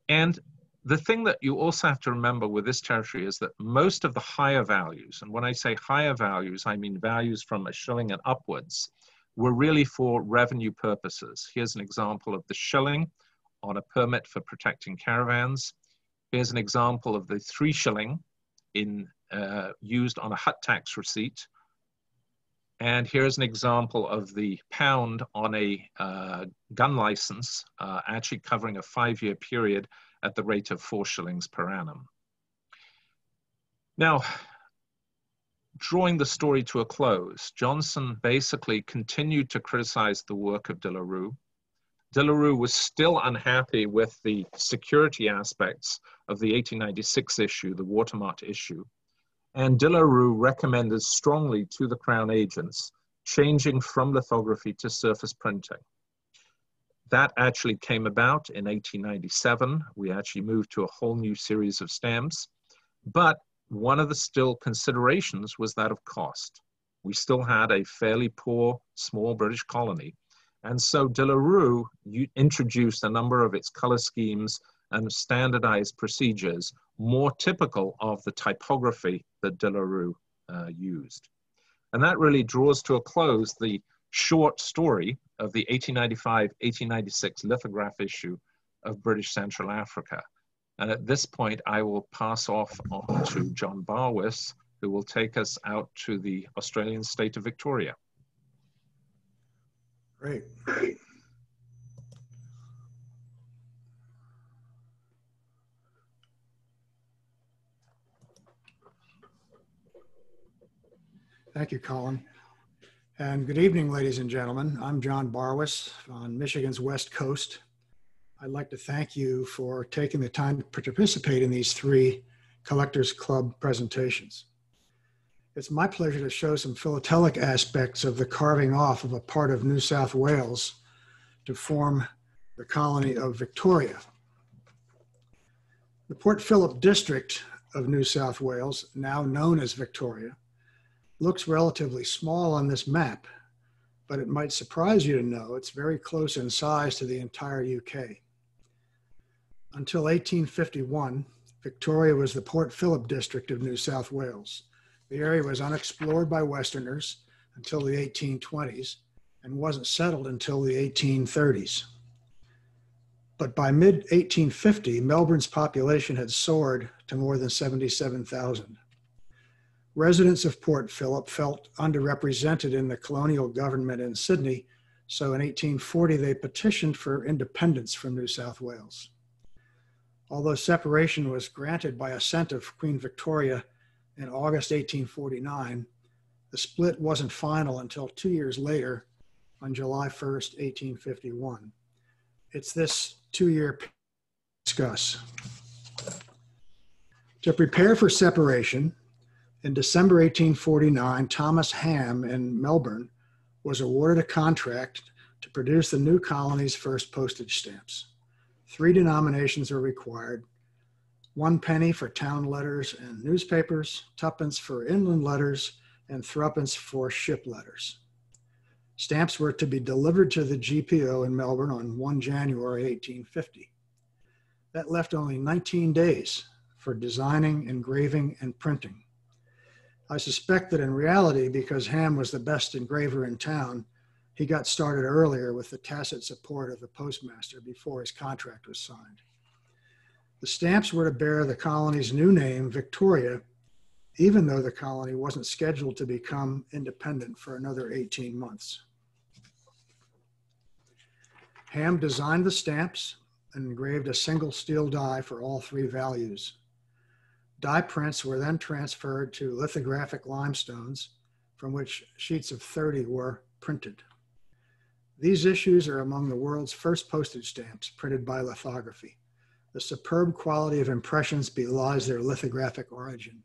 And the thing that you also have to remember with this territory is that most of the higher values, and when I say higher values, I mean values from a shilling and upwards, were really for revenue purposes. Here's an example of the shilling on a permit for protecting caravans. Here's an example of the 3-shilling used on a hut tax receipt. And here's an example of the pound on a gun license, actually covering a 5-year period at the rate of 4 shillings per annum. Now, drawing the story to a close, Johnson basically continued to criticize the work of De La Rue. De La Rue was still unhappy with the security aspects of the 1896 issue, the watermark issue. And De La Rue recommended strongly to the Crown agents changing from lithography to surface printing. That actually came about in 1897. We actually moved to a whole new series of stamps. But one of the still considerations was that of cost. We still had a fairly poor, small British colony. And so De La Rue introduced a number of its color schemes and standardized procedures more typical of the typography that De La Rue used. And that really draws to a close the short story of the 1895-1896 lithograph issue of British Central Africa. And at this point, I will pass off on to John Barwis, who will take us out to the Australian state of Victoria. Great. Thank you, Colin. And good evening, ladies and gentlemen. I'm John Barwis on Michigan's West Coast. I'd like to thank you for taking the time to participate in these 3 Collectors Club presentations. It's my pleasure to show some philatelic aspects of the carving off of a part of New South Wales to form the colony of Victoria. The Port Phillip district of New South Wales, now known as Victoria, looks relatively small on this map, but it might surprise you to know it's very close in size to the entire UK. Until 1851, Victoria was the Port Phillip district of New South Wales. The area was unexplored by Westerners until the 1820s and wasn't settled until the 1830s. But by mid-1850, Melbourne's population had soared to more than 77,000. Residents of Port Phillip felt underrepresented in the colonial government in Sydney, so in 1840 they petitioned for independence from New South Wales. Although separation was granted by assent of Queen Victoria in August 1849, the split wasn't final until 2 years later, on July 1st, 1851. It's this 2-year period to discuss. To prepare for separation, in December 1849, Thomas Ham in Melbourne was awarded a contract to produce the new colony's first postage stamps. 3 denominations are required: 1 penny for town letters and newspapers, 2d for inland letters, and 3d for ship letters. Stamps were to be delivered to the GPO in Melbourne on 1 January 1850. That left only 19 days for designing, engraving, and printing. I suspect that in reality, because Ham was the best engraver in town, he got started earlier with the tacit support of the postmaster before his contract was signed. The stamps were to bear the colony's new name, Victoria, even though the colony wasn't scheduled to become independent for another 18 months. Ham designed the stamps and engraved a single steel die for all 3 values. Die prints were then transferred to lithographic limestones, from which sheets of 30 were printed. These issues are among the world's first postage stamps printed by lithography. The superb quality of impressions belies their lithographic origin.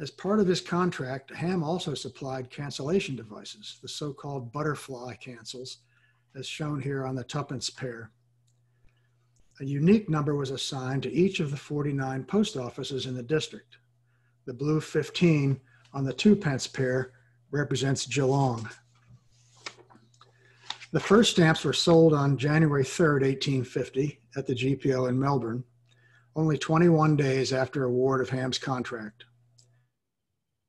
As part of his contract, Ham also supplied cancellation devices, the so-called butterfly cancels, as shown here on the 2d pair. A unique number was assigned to each of the 49 post offices in the district. The blue 15 on the 2d pair represents Geelong. The first stamps were sold on January 3rd, 1850 at the GPO in Melbourne, only 21 days after award of Ham's contract.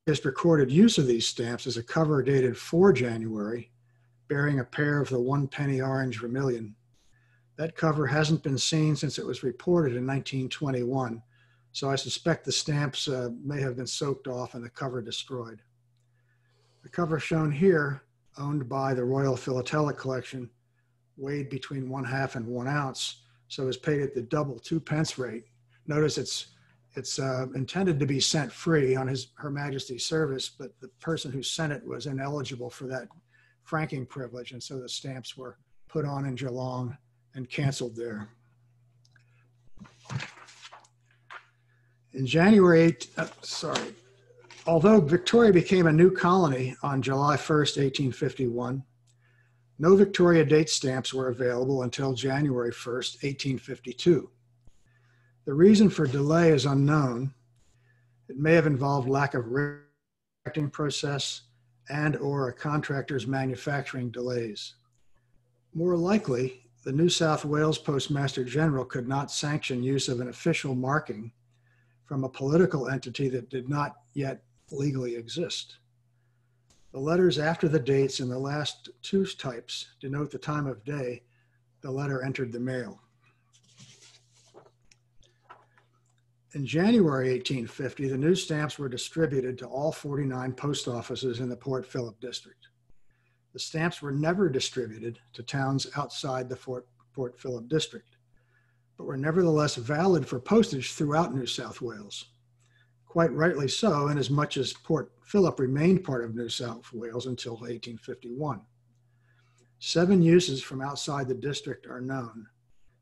His recorded use of these stamps is a cover dated 4 January, bearing a pair of the 1 penny orange vermilion. That cover hasn't been seen since it was reported in 1921, so I suspect the stamps may have been soaked off and the cover destroyed. The cover shown here, owned by the Royal Philatelic Collection, weighed between 1/2 and 1 ounce, so is paid at the double 2d rate. Notice it's intended to be sent free on Her Majesty's service, but the person who sent it was ineligible for that franking privilege, and so the stamps were put on in Geelong and canceled there. In January, although Victoria became a new colony on July 1st, 1851, no Victoria date stamps were available until January 1st, 1852. The reason for delay is unknown. It may have involved lack of writing process and/or a contractor's manufacturing delays. More likely, the New South Wales Postmaster General could not sanction use of an official marking from a political entity that did not yet legally exist. The letters after the dates in the last 2 types denote the time of day the letter entered the mail. In January 1850, the new stamps were distributed to all 49 post offices in the Port Phillip district. The stamps were never distributed to towns outside the Port Phillip district, but were nevertheless valid for postage throughout New South Wales. Quite rightly so, inasmuch as Port Phillip remained part of New South Wales until 1851. 7 uses from outside the district are known.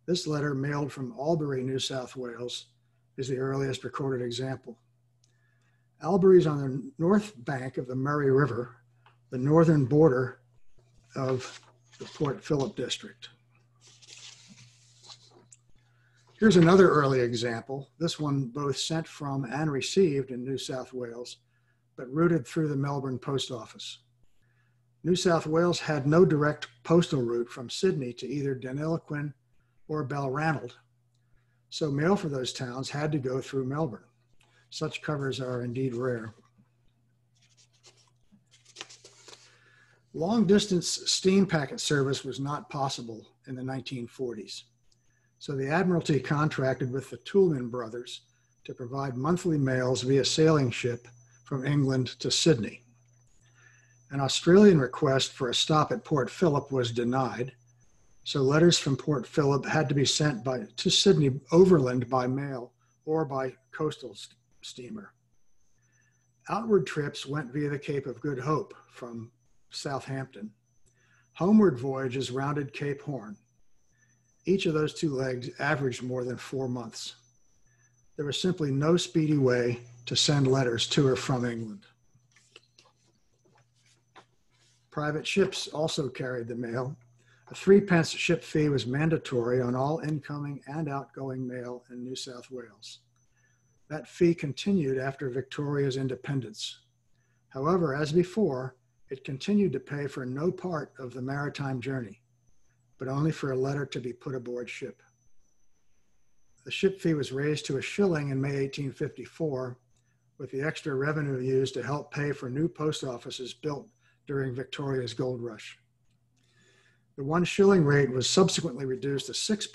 This letter, mailed from Albury, New South Wales, is the earliest recorded example. Albury is on the north bank of the Murray River, the northern border of the Port Phillip district. Here's another early example, this one both sent from and received in New South Wales, but routed through the Melbourne post office. New South Wales had no direct postal route from Sydney to either Deniliquin or Balranald, so mail for those towns had to go through Melbourne. Such covers are indeed rare. Long-distance steam packet service was not possible in the 1940s, so the Admiralty contracted with the Toulmin brothers to provide monthly mails via sailing ship from England to Sydney. An Australian request for a stop at Port Phillip was denied, so letters from Port Phillip had to be sent to Sydney overland by mail or by coastal steamer. Outward trips went via the Cape of Good Hope from Southampton. Homeward voyages rounded Cape Horn. Each of those two legs averaged more than 4 months. There was simply no speedy way to send letters to or from England. Private ships also carried the mail. A 3 ship fee was mandatory on all incoming and outgoing mail in New South Wales. That fee continued after Victoria's independence. However, as before, it continued to pay for no part of the maritime journey, but only for a letter to be put aboard ship. The ship fee was raised to $1 in May 1854, with the extra revenue used to help pay for new post offices built during Victoria's gold rush. The $1 rate was subsequently reduced to 6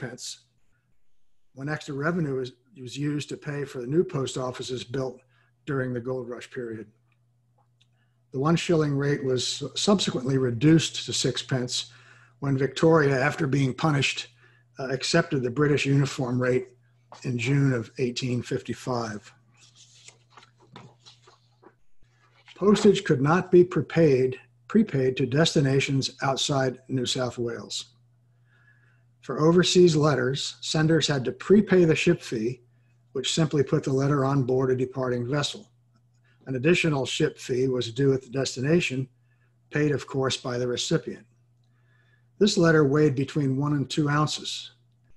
when extra revenue was used to pay for the new post offices built during the gold rush period. The $1 rate was subsequently reduced to 6 when Victoria, after being punished, accepted the British uniform rate in June of 1855. Postage could not be prepaid to destinations outside New South Wales. For overseas letters, senders had to prepay the ship fee, which simply put the letter on board a departing vessel. An additional ship fee was due at the destination, paid of course by the recipient. This letter weighed between 1 and 2 ounces,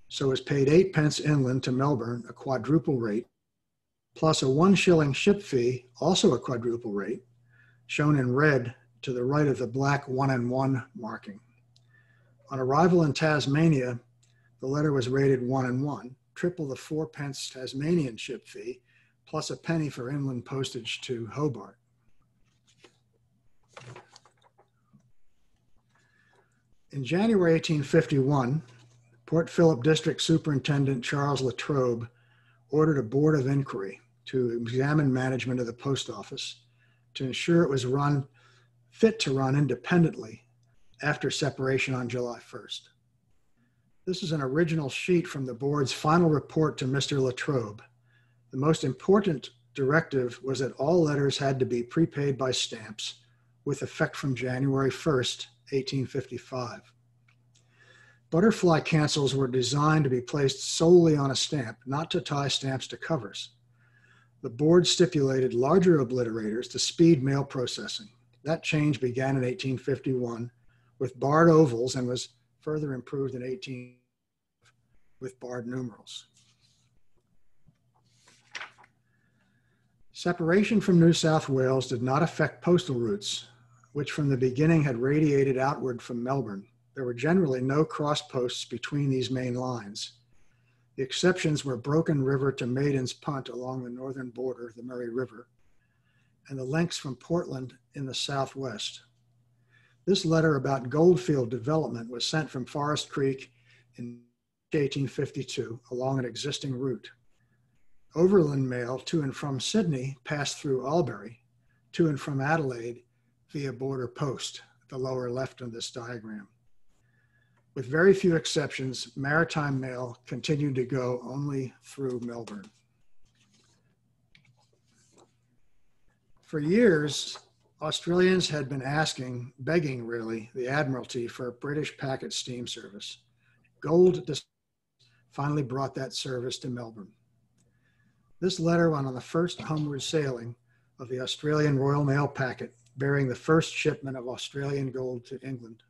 so was paid 8 inland to Melbourne, a quadruple rate, plus a $1 ship fee, also a quadruple rate, shown in red to the right of the black 1 and 1 marking. On arrival in Tasmania, the letter was rated 1 and 1, triple the 4 Tasmanian ship fee, plus a penny for inland postage to Hobart. In January 1851, Port Phillip District Superintendent Charles Latrobe ordered a board of inquiry to examine management of the post office to ensure it was fit to run independently after separation on July 1st. This is an original sheet from the board's final report to Mr. Latrobe. The most important directive was that all letters had to be prepaid by stamps with effect from January 1st, 1855. Butterfly cancels were designed to be placed solely on a stamp, not to tie stamps to covers. The board stipulated larger obliterators to speed mail processing. That change began in 1851 with barred ovals and was further improved in 18 with barred numerals. Separation from New South Wales did not affect postal routes, which from the beginning had radiated outward from Melbourne. There were generally no cross posts between these main lines. The exceptions were Broken River to Maiden's Punt along the northern border, the Murray River, and the links from Portland in the southwest. This letter about goldfield development was sent from Forest Creek in 1852 along an existing route. Overland mail to and from Sydney passed through Albury, to and from Adelaide via border post, at the lower left of this diagram. With very few exceptions, maritime mail continued to go only through Melbourne. For years, Australians had been begging really, the Admiralty for a British packet steam service. Gold finally brought that service to Melbourne. This letter went on the first homeward sailing of the Australian Royal Mail packet, bearing the first shipment of Australian gold to England.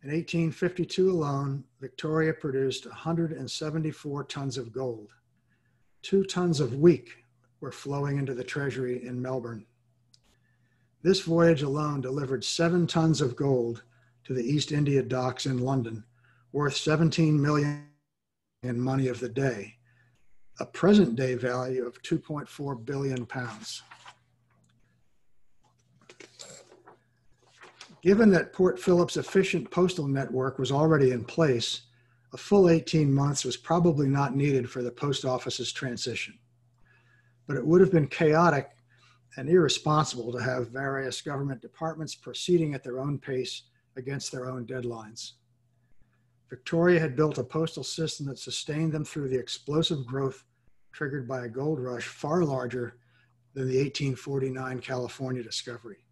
In 1852 alone, Victoria produced 174 tons of gold. 2 tons a week were flowing into the treasury in Melbourne. This voyage alone delivered 7 tons of gold to the East India docks in London, worth 17 million in money of the day, a present day value of 2.4 billion pounds. Given that Port Phillip's efficient postal network was already in place, a full 18 months was probably not needed for the post office's transition. But it would have been chaotic and irresponsible to have various government departments proceeding at their own pace against their own deadlines. Victoria had built a postal system that sustained them through the explosive growth triggered by a gold rush far larger than the 1849 California discovery.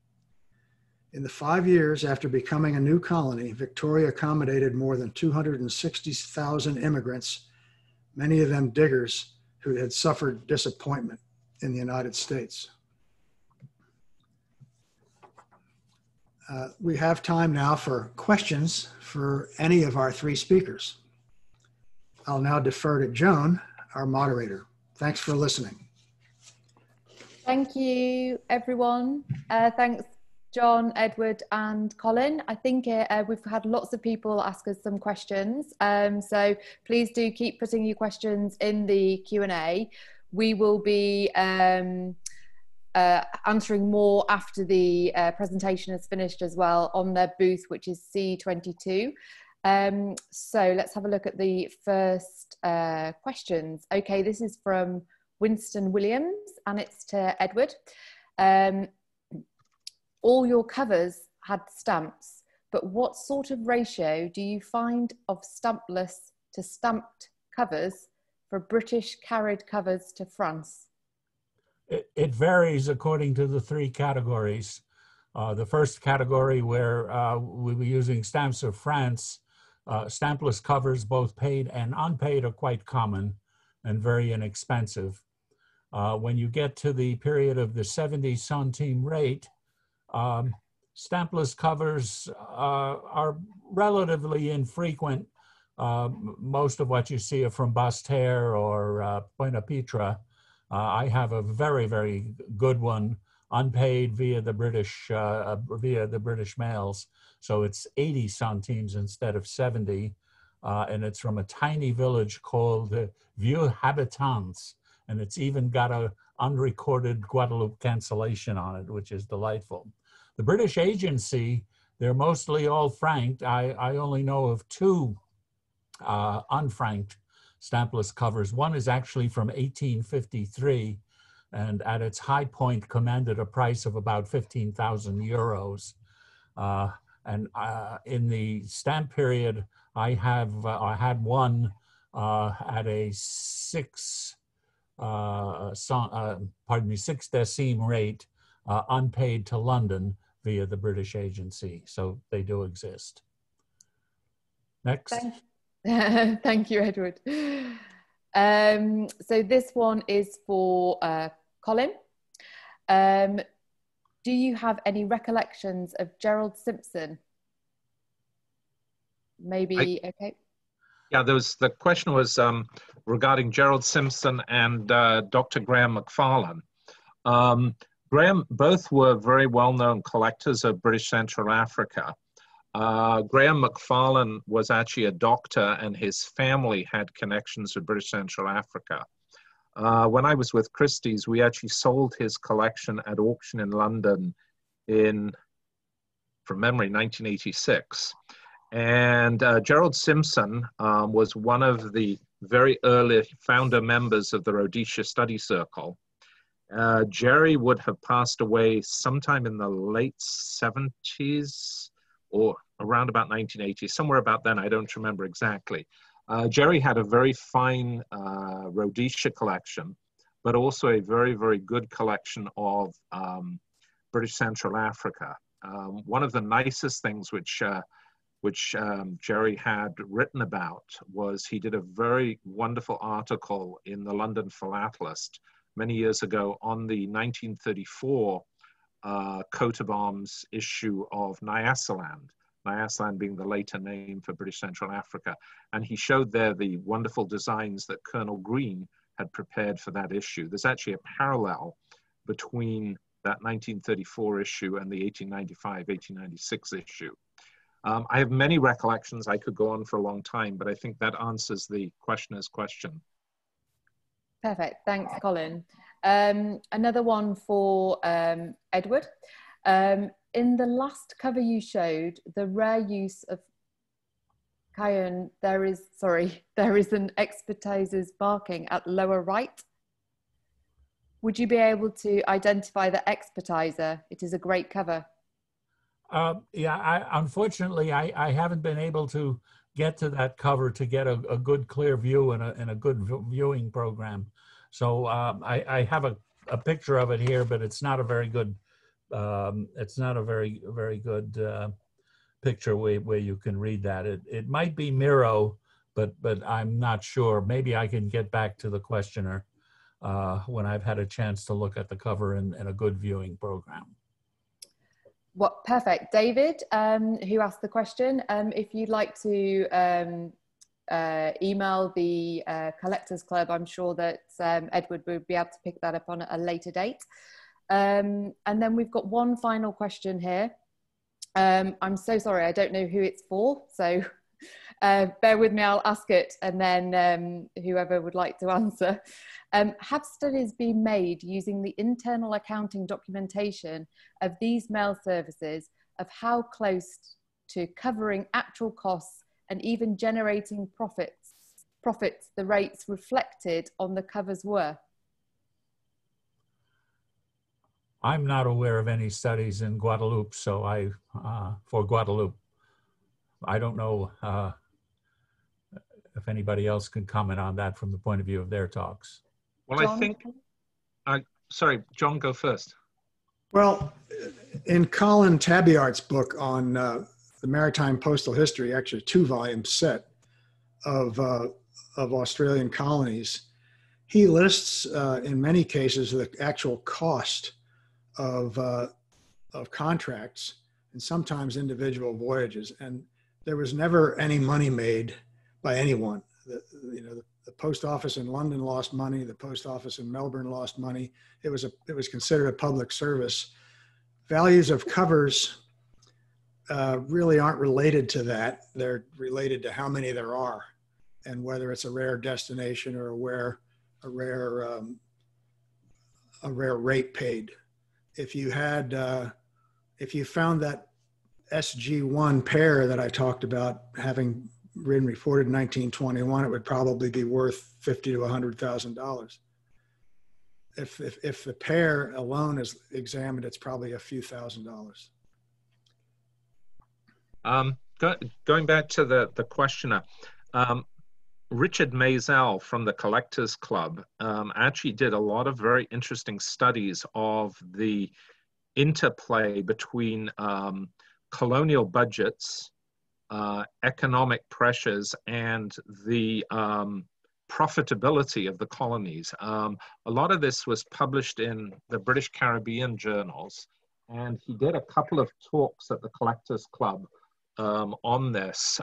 In the 5 years after becoming a new colony, Victoria accommodated more than 260,000 immigrants, many of them diggers who had suffered disappointment in the United States. We have time now for questions for any of our 3 speakers. I'll now defer to Joan, our moderator. Thanks for listening. Thank you, everyone. Thanks, John, Edward, and Colin. I think we've had lots of people ask us some questions. So please do keep putting your questions in the Q&A. We will be answering more after the presentation is finished as well on their booth, which is C22. So let's have a look at the first questions. Okay, this is from Winston Williams, and it's to Edward. All your covers had stamps, but what sort of ratio do you find of stampless to stamped covers for British carried covers to France? It varies according to the 3 categories. The first category, where we were using stamps of France, stampless covers, both paid and unpaid, are quite common and very inexpensive. When you get to the period of the 70 centime rate, stampless covers are relatively infrequent. Most of what you see are from Basseterre or Pointe-à-Pitre. I have a very, very good one, unpaid via the British mails. So it's 80 centimes instead of 70. And it's from a tiny village called Vieux Habitants. And it's even got a unrecorded Guadeloupe cancellation on it, which is delightful. The British agency, they're mostly all franked. I only know of 2 unfranked stampless covers. One is actually from 1853, and at its high point commanded a price of about 15,000 euros. In the stamp period, I had one at a 6 decime rate, unpaid to London via the British agency. So they do exist. Next. Thank you, Edward. So this one is for Colin. Do you have any recollections of Gerald Simpson? Maybe, okay. Yeah, the question was regarding Gerald Simpson and Dr. Graham McFarlane. Both were very well-known collectors of British Central Africa. Graham McFarlane was actually a doctor, and his family had connections with British Central Africa. When I was with Christie's, we actually sold his collection at auction in London from memory, 1986. And Gerald Simpson was one of the very early founder members of the Rhodesia Study Circle. Jerry would have passed away sometime in the late 70s or around about 1980, somewhere about then, I don't remember exactly. Jerry had a very fine Rhodesia collection, but also a very, very good collection of British Central Africa. One of the nicest things which Jerry had written about was he did a very wonderful article in the London Philatelist many years ago on the 1934 coat of arms issue of Nyasaland, Nyasaland being the later name for British Central Africa. And he showed there the wonderful designs that Colonel Green had prepared for that issue. There's actually a parallel between that 1934 issue and the 1895-1896 issue. I have many recollections. I could go on for a long time, but I think that answers the questioner's question. Perfect. Thanks, Colin. Another one for Edward. In the last cover you showed, the rare use of cayenne, there is an expertiser's barking at lower right. Would you be able to identify the expertiser? It is a great cover. Yeah, unfortunately, I haven't been able to get to that cover to get a good clear view in a good viewing program. So I have a picture of it here, but it's not a very good picture where you can read that. It might be Miro, but I'm not sure. Maybe I can get back to the questioner when I've had a chance to look at the cover in a good viewing program. What, perfect. David, who asked the question, if you'd like to email the Collectors Club, I'm sure that Edward would be able to pick that up on a later date. And then we've got one final question here. I'm so sorry, I don't know who it's for, so bear with me, I'll ask it, and then whoever would like to answer. Have studies been made using the internal accounting documentation of these mail services of how close to covering actual costs and even generating profits the rates reflected on the covers were? I'm not aware of any studies in Guadeloupe, so for Guadeloupe, I don't know if anybody else can comment on that from the point of view of their talks. Well, John? I think, sorry, John, go first. Well, in Colin Tabiart's book on the maritime postal history, actually a 2-volume set of Australian colonies, he lists in many cases the actual cost of contracts and sometimes individual voyages, and there was never any money made by anyone. The post office in London lost money. The post office in Melbourne lost money. It was considered a public service. Values of covers really aren't related to that. They're related to how many there are, and whether it's a rare destination or a rare rate paid. If you found that SG1 pair that I talked about having been reported in 1921, it would probably be worth $50,000 to $100,000. If the pair alone is examined, it's probably a few $1,000s. Going back to the questioner, Richard Maisel from the Collectors Club actually did a lot of very interesting studies of the interplay between colonial budgets, economic pressures, and the profitability of the colonies. A lot of this was published in the British Caribbean journals, and he did a couple of talks at the Collectors Club on this.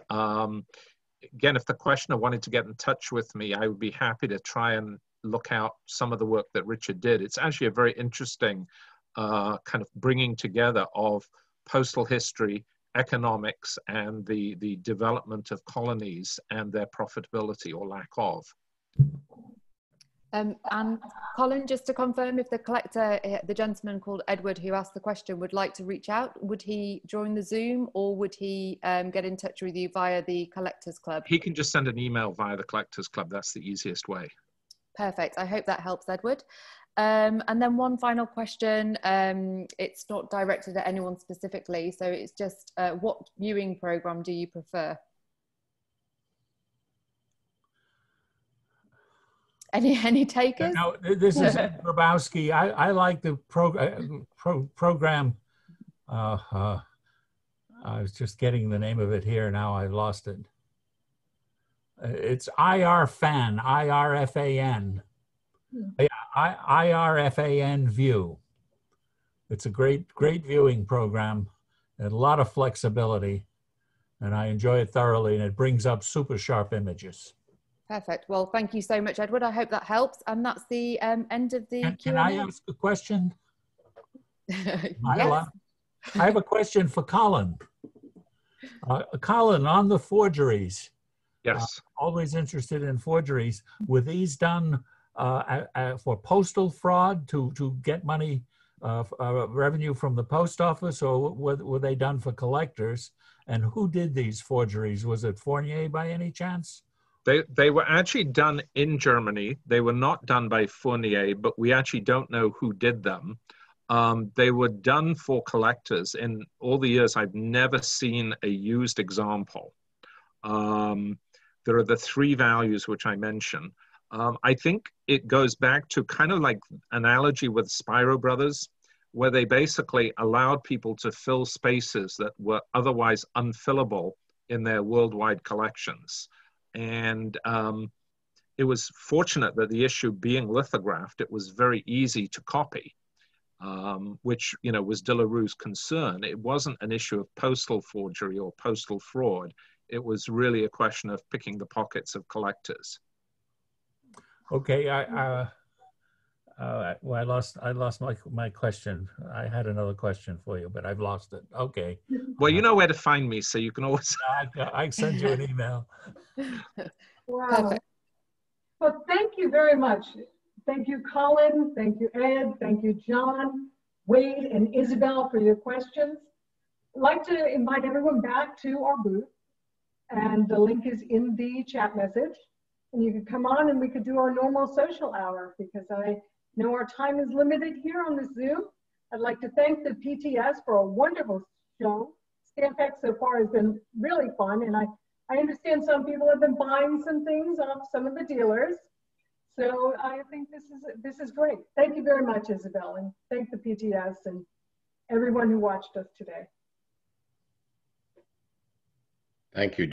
Again, if the questioner wanted to get in touch with me, I would be happy to try and look out some of the work that Richard did. It's actually a very interesting kind of bringing together of postal history, economics, and the development of colonies and their profitability or lack of. And Colin, just to confirm, if the collector, the gentleman called Edward who asked the question, would like to reach out, would he join the Zoom, or would he get in touch with you via the Collectors Club? He can just send an email via the Collectors Club. That's the easiest way. Perfect. I hope that helps, Edward. And then one final question. It's not directed at anyone specifically, so it's just what viewing program do you prefer? Any takers? No, this is Grabowski. I like the program. I was just getting the name of it here. Now I've lost it. It's IRFAN, IRFAN. Yeah, IRFAN View. It's a great viewing program and a lot of flexibility, and I enjoy it thoroughly, and it brings up super sharp images. Perfect. Well, thank you so much, Edward. I hope that helps. And that's the end of the Q&A. Can I ask a question? Yes. I have a question for Colin. Colin, on the forgeries. Yes. Always interested in forgeries. Were these done for postal fraud to get money, revenue from the post office, or were they done for collectors? And who did these forgeries? Was it Fournier by any chance? They were actually done in Germany. They were not done by Fournier, but we actually don't know who did them. They were done for collectors. In all the years, I've never seen a used example. There are the three values which I mentioned. I think it goes back to kind of like analogy with Spiro Brothers, where they basically allowed people to fill spaces that were otherwise unfillable in their worldwide collections. And it was fortunate that the issue being lithographed, it was very easy to copy, which, you know, was De La Rue's concern. It wasn't an issue of postal forgery or postal fraud. It was really a question of picking the pockets of collectors. Okay, well, I lost my question. I had another question for you, but I've lost it. Okay. Well, you know where to find me, so you can always. I send you an email. Wow. Perfect. Well, thank you very much. Thank you, Colin. Thank you, Ed. Thank you, John, Wade, and Isabel for your questions. I'd like to invite everyone back to our booth, and the link is in the chat message. And you could come on and we could do our normal social hour, because I know our time is limited here on the Zoom. I'd like to thank the PTS for a wonderful show. Stampex so far has been really fun, and I understand some people have been buying some things off some of the dealers. So I think this is great. Thank you very much, Isabel, and thank the PTS and everyone who watched us today. Thank you.